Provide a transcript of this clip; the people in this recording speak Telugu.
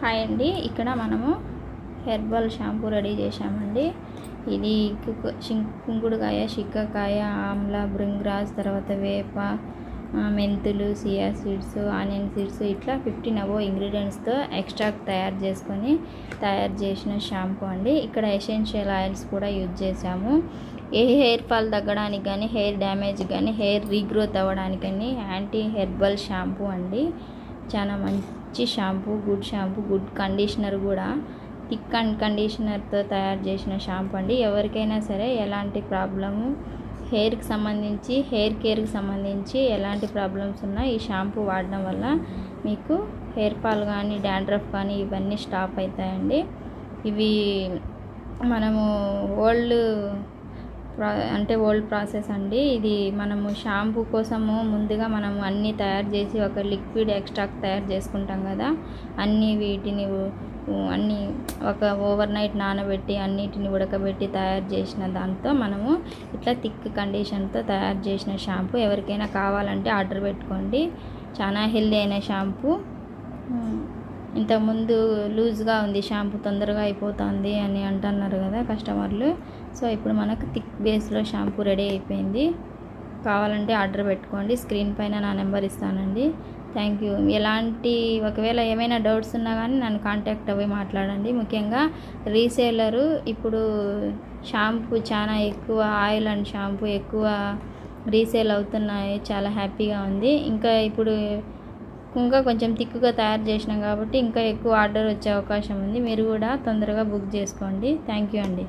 హాయ్ అండి. ఇక్కడ మనము హెర్బల్ షాంపూ రెడీ చేశామండి. ఇది కుంకుడుకాయ, చిక్కకాయ, ఆమ్లా, భృంగ్రాజ్, తర్వాత వేప, మెంతులు, సియా సీడ్స్, ఆనియన్ సీడ్స్ ఇట్లా 15 అవో ఇంగ్రీడియంట్స్తో ఎక్స్ట్రాక్ట్ తయారు చేసిన షాంపూ అండి. ఇక్కడ ఎసెన్షియల్ ఆయిల్స్ కూడా యూజ్ చేసాము. హెయిర్ ఫాల్ తగ్గడానికి కానీ, హెయిర్ డ్యామేజ్ కానీ, హెయిర్ రీగ్రోత్ అవ్వడానికి కానీ యాంటీ హెర్బల్ షాంపూ అండి. చాలా మంచి షాంపూ, గుడ్ కండిషనర్ కూడా. థిక్ కండిషనర్తో తయారు చేసిన షాంపూ అండి. ఎవరికైనా సరే ఎలాంటి ప్రాబ్లము హెయిర్కి సంబంధించి, హెయిర్ కేర్కి సంబంధించి ఎలాంటి ప్రాబ్లమ్స్ ఉన్నా ఈ షాంపూ వాడడం వల్ల మీకు హెయిర్ ఫాల్ కానీ, డాండ్రఫ్ కానీ ఇవన్నీ స్టాప్ అవుతాయండి. ఇవి మనము ఓల్డ్ ప్రాసెస్ అండి. ఇది మనము షాంపూ కోసము ముందుగా మనము అన్నీ తయారు చేసి ఒక లిక్విడ్ ఎక్స్ట్రాక్ట్ తయారు చేసుకుంటాం కదా, వీటిని ఒక ఓవర్ నైట్ నానబెట్టి అన్నిటిని ఉడకబెట్టి తయారు చేసిన దాంతో మనము ఇట్లా థిక్ కండిషన్తో తయారు చేసిన షాంపూ. ఎవరికైనా కావాలంటే ఆర్డర్ పెట్టుకోండి. చాలా హెల్దీ అయిన షాంపూ. ఇంతకుముందు లూజ్గా ఉంది షాంపూ, తొందరగా అయిపోతుంది అని అంటున్నారు కదా కస్టమర్లు. సో ఇప్పుడు మనకు థిక్ బేస్లో షాంపూ రెడీ అయిపోయింది. కావాలంటే ఆర్డర్ పెట్టుకోండి. స్క్రీన్ పైన నా నెంబర్ ఇస్తానండి. Thank you. ఒకవేళ ఏమైనా డౌట్స్ ఉన్నా కానీ నన్ను కాంటాక్ట్ అవ్వి మాట్లాడండి. ముఖ్యంగా రీసేలరు ఇప్పుడు షాంపూ చాలా ఎక్కువ, ఆయిల్ అండ్ షాంపూ ఎక్కువ రీసేల్ అవుతున్నాయి. చాలా హ్యాపీగా ఉంది. ఇంకా కొంచెం థిక్గా తయారు చేసినాం కాబట్టి ఇంకా ఎక్కువ ఆర్డర్ వచ్చే అవకాశం ఉంది. మీరు కూడా తొందరగా బుక్ చేసుకోండి. థ్యాంక్ యూ అండి.